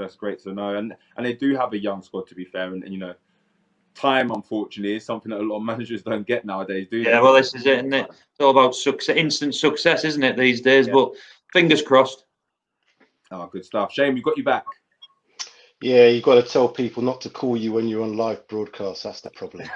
That's great to know. And they do have a young squad, to be fair. And you know, time, unfortunately, is something that a lot of managers don't get nowadays, do they? Yeah, well, this is it, isn't it? It's all about success, instant success, isn't it, these days? Yeah. But fingers crossed. Oh, good stuff. Shane, we got you back. Yeah, you've got to tell people not to call you when you're on live broadcast. That's the problem.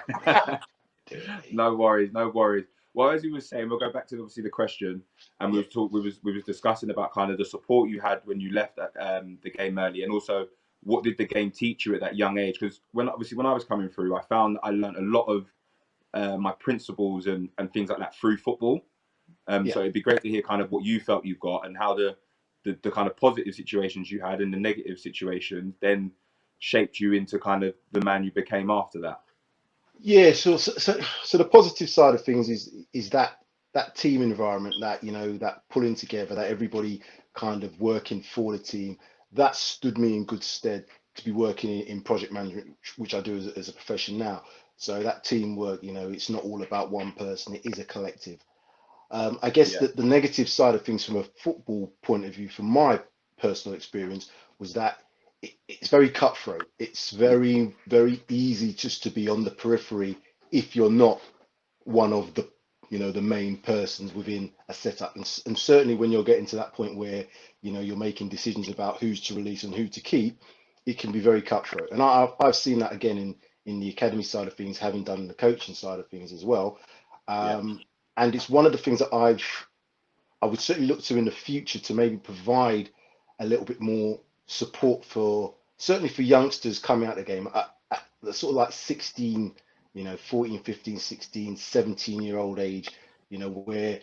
No worries, no worries. Well, as you were saying, we'll go back to obviously the question, and we was discussing about kind of the support you had when you left the game early, and also what did the game teach you at that young age? Because when I was coming through, I found that I learned a lot of my principles and things like that through football. So it'd be great to hear kind of what you felt you got and how the kind of positive situations you had and the negative situations then shaped you into kind of the man you became after that. Yeah, sure. So the positive side of things is that team environment, that, you know, that pulling together, that everybody kind of working for the team, that stood me in good stead to be working in project management, which I do as a profession now. So that teamwork, you know, it's not all about one person, it is a collective. I guess Yeah. that the negative side of things from a football point of view, from my personal experience, was that it's very cutthroat. It's very, very easy just to be on the periphery if you're not one of the, you know, the main persons within a setup. And certainly when you're getting to that point where, you know, you're making decisions about who's to release and who to keep, it can be very cutthroat. And I've seen that again in the academy side of things, having done the coaching side of things as well. And it's one of the things that I would certainly look to in the future to maybe provide a little bit more support for, certainly for youngsters coming out of the game at the sort of like 16, you know, 14, 15, 16, 17-year-old age, you know, where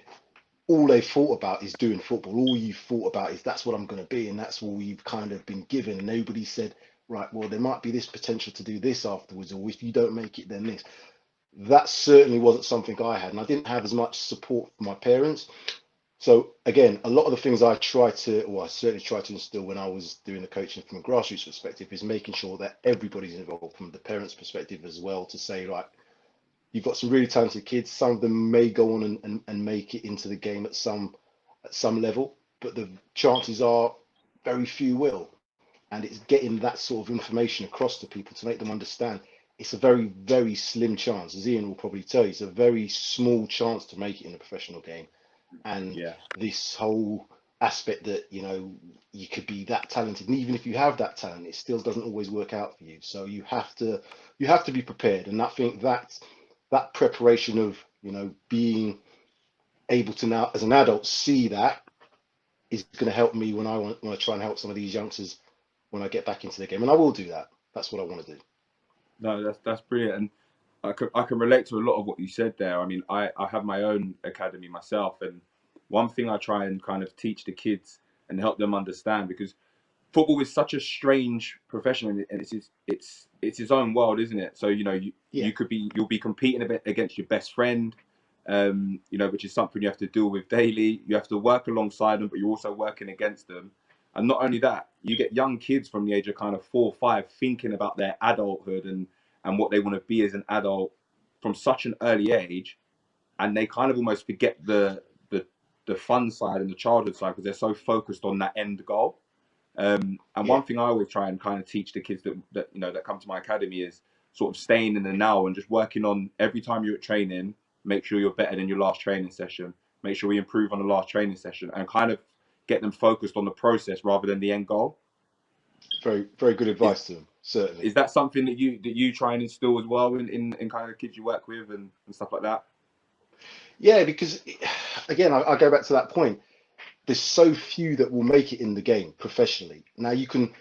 all they thought about is doing football. All you thought about is that's what I'm going to be, and that's all you've kind of been given. Nobody said, right, well, there might be this potential to do this afterwards, or if you don't make it, then this. That certainly wasn't something I had, and I didn't have as much support from my parents. So again, a lot of the things I certainly try to instill when I was doing the coaching from a grassroots perspective is making sure that everybody's involved from the parents' perspective as well, to say, like, you've got some really talented kids. Some of them may go on and make it into the game at some level, but the chances are very few will. And it's getting that sort of information across to people to make them understand it's a very, very slim chance. As Ian will probably tell you, it's a very small chance to make it in a professional game. And this whole aspect that, you know, you could be that talented, and even if you have that talent, it still doesn't always work out for you. So you have to be prepared. And I think that preparation of, you know, being able to now as an adult see that is going to help me when I want to try and help some of these youngsters when I get back into the game. And I will do that. That's what I want to do. No, that's brilliant, and I can relate to a lot of what you said there. I mean, I have my own academy myself, and one thing I try and kind of teach the kids and help them understand, because football is such a strange profession, and it's its own world, isn't it? So, you know, you'll be competing a bit against your best friend, you know, which is something you have to deal with daily. You have to work alongside them, but you're also working against them. And not only that, you get young kids from the age of kind of 4 or 5 thinking about their adulthood and what they want to be as an adult from such an early age, and they kind of almost forget the fun side and the childhood side because they're so focused on that end goal. And one thing I always try and kind of teach the kids that you know that come to my academy is sort of staying in the now and just working on every time you're at training. Make sure you're better than your last training session. Make sure we improve on the last training session, and kind of get them focused on the process rather than the end goal. Very, very good advice to them, certainly. Is that something that you try and instill as well in kind of the kids you work with and stuff like that? Yeah, because again, I go back to that point. There's so few that will make it in the game professionally. Now you can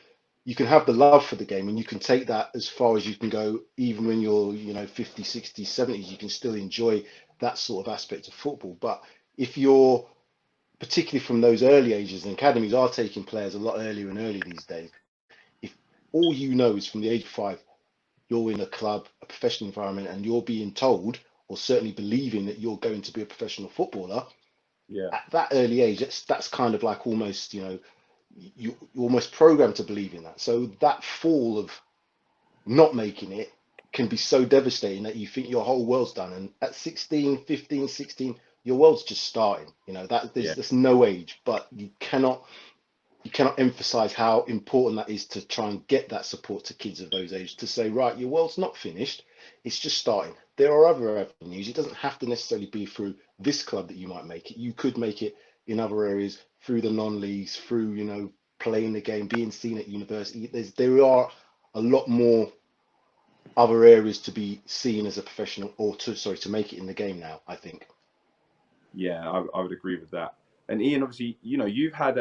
have the love for the game, and you can take that as far as you can go. Even when you're, you know, 50, 60, 70s, you can still enjoy that sort of aspect of football. But if you're, particularly from those early ages, and academies are taking players a lot earlier and earlier these days, if all you know is from the age of 5, you're in a club, a professional environment, and you're being told, or certainly believing, that you're going to be a professional footballer, at that early age, that's kind of like almost, you know, you're almost programmed to believe in that. So that fall of not making it can be so devastating that you think your whole world's done. And at 16, 15, 16, your world's just starting. You know, there's no age, but you cannot you cannot emphasize how important that is to try and get that support to kids of those ages to say, right, your world's not finished, it's just starting. There are other avenues. It doesn't have to necessarily be through this club that you might make it. You could make it in other areas through the non-leagues, through, you know, playing the game, being seen at university. There are a lot more other areas to be seen as a professional, or to make it in the game now, I think. Yeah, I would agree with that. And Ian, obviously, you know, you've had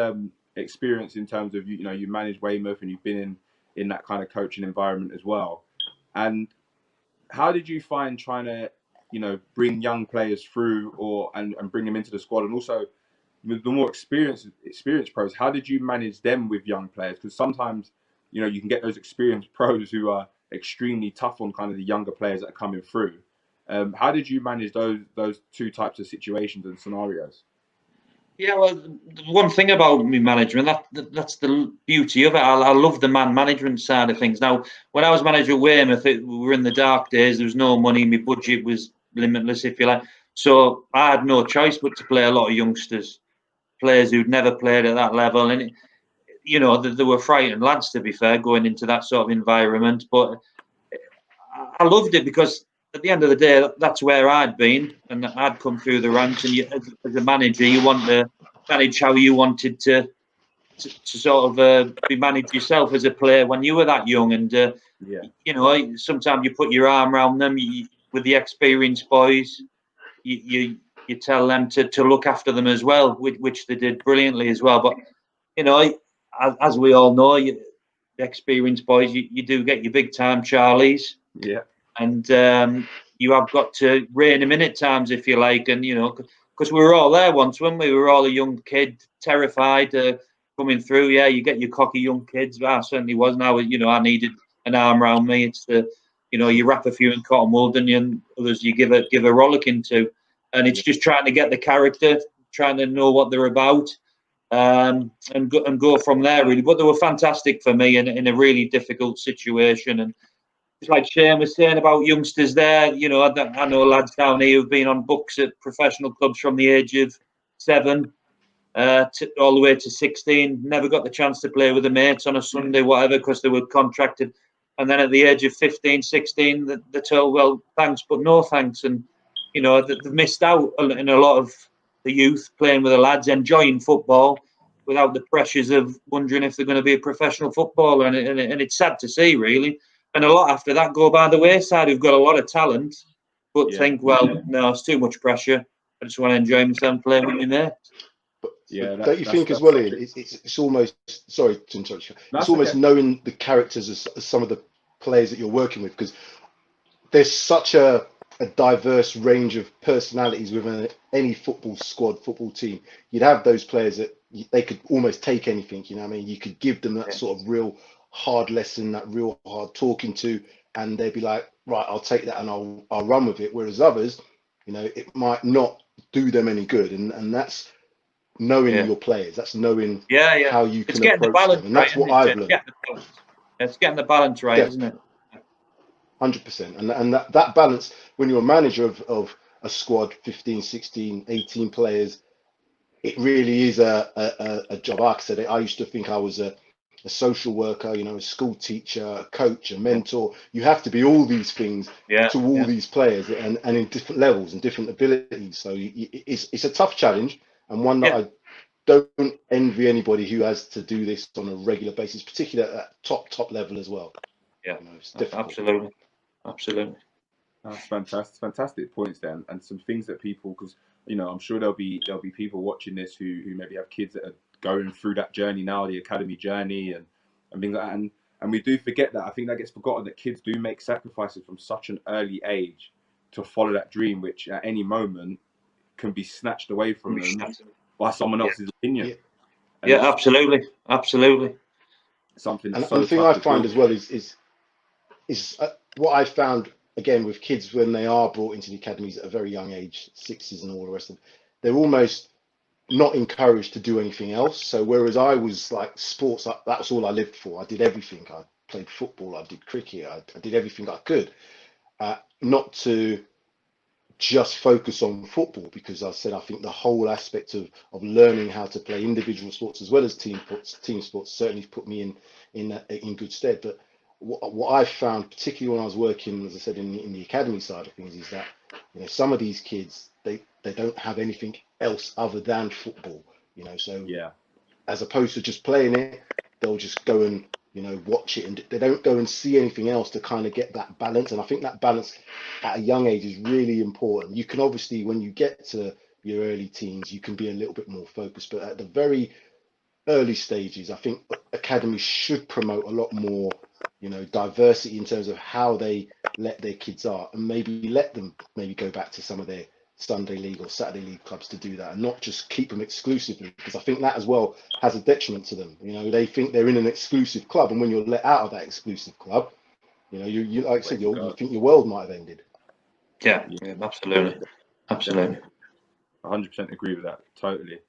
experience in terms of you know you managed Weymouth and you've been in that kind of coaching environment as well. And how did you find trying to you know bring young players through and bring them into the squad, and also with the more experienced pros, how did you manage them with young players? Because sometimes you know you can get those experienced pros who are extremely tough on kind of the younger players that are coming through. How did you manage those two types of situations and scenarios? Yeah, well, the one thing about me management, that's the beauty of it. I love the man management side of things. Now, when I was manager at Weymouth, we were in the dark days. There was no money. My budget was limitless, if you like. So I had no choice but to play a lot of youngsters, players who'd never played at that level. And, you know, they were frightened lads, to be fair, going into that sort of environment. But I loved it because at the end of the day, that's where I'd been, and I'd come through the ranks. And you, as a manager, you want to manage how you wanted to sort of be managed yourself as a player when you were that young. And Yeah, you know, sometimes you put your arm around them with the experienced boys. You tell them to look after them as well, which they did brilliantly as well. But you know, as we all know, the experienced boys, you do get your big time Charlies, yeah, and you have got to rein them in at times if you like. And you know, because we were all there once when we were all a young kid, terrified coming through. Yeah, you get your cocky young kids. I certainly was. Now you know, I needed an arm around me. It's the, you know, you wrap a few in cotton wool, and others you give a rollicking to, and it's yeah, just trying to get the character, trying to know what they're about. And go from there really. But they were fantastic for me in a really difficult situation. And it's like Shane was saying about youngsters there. You know, I know lads down here who've been on books at professional clubs from the age of 7 all the way to 16. Never got the chance to play with the mates on a Sunday, whatever, because they were contracted. And then at the age of 15, 16, they're told, well, thanks, but no thanks. And, you know, they've missed out in a lot of the youth playing with the lads, enjoying football without the pressures of wondering if they're going to be a professional footballer. And it's sad to see, really. And a lot after that go by the wayside who've got a lot of talent, but yeah, think, well, no, it's too much pressure. I just want to enjoy myself and play with my mates. yeah. But don't you think as That's well, such Ian, it's almost, sorry to interrupt you, it's that's almost okay. knowing the characters as some of the players that you're working with, because there's such a diverse range of personalities within any football squad, football team. You'd have those players that they could almost take anything, you know what I mean? You could give them that Yeah. sort of real hard lesson, that real hard talking to, and they'd be like, right, I'll take that and I'll run with it. Whereas others, you know, it might not do them any good. And that's knowing Yeah. your players, that's knowing Yeah. how you It's can getting the approach balance them. And right, that's isn't what it? I've It's learned. getting the balance. It's getting the balance right, Yeah, isn't it? 100%. And that balance, when you're a manager of a squad, 15, 16, 18 players, it really is a job. Like I said, I used to think I was a social worker, you know, a school teacher, a coach, a Yeah. mentor. You have to be all these things Yeah. to all Yeah. these players, and in different levels and different abilities. So it's a tough challenge, and one that Yeah. I don't envy anybody who has to do this on a regular basis, particularly at that top level as well. Yeah. You know, it's difficult. Absolutely. Absolutely. That's fantastic, fantastic points then, and some things that people, because you know, I'm sure there'll be people watching this who maybe have kids that are going through that journey now, the academy journey, and things like that. And we do forget that. I think that gets forgotten that kids do make sacrifices from such an early age to follow that dream, which at any moment can be snatched away from them by someone Yeah. else's opinion, Yeah. and Yeah. it's Absolutely. Absolutely. something And that's the so thing tough I to find deal as with. well is what I found again with kids when they are brought into the academies at a very young age, sixes and all the rest of them, they're almost not encouraged to do anything else. So whereas I was like sports, that's all I lived for. I did everything. I played football, I did cricket, I did everything I could, not to just focus on football, because I said I think the whole aspect of learning how to play individual sports as well as team sports certainly put me in good stead. But what I found, particularly when I was working, as I said, in the academy side of things, is that some of these kids, they don't have anything else other than football. So Yeah. as opposed to just playing it, they'll just go and watch it, and they don't go and see anything else to kind of get that balance. And I think that balance at a young age is really important. You can obviously, when you get to your early teens, you can be a little bit more focused, but at the very early stages, I think academies should promote a lot more diversity in terms of how they let their kids out, and maybe let them go back to some of their Sunday league or Saturday league clubs to do that, and not just keep them exclusively, because I think that as well has a detriment to them. They think they're in an exclusive club, and when you're let out of that exclusive club, you like I said, you think your world might have ended. Yeah, absolutely. 100% agree with that, totally.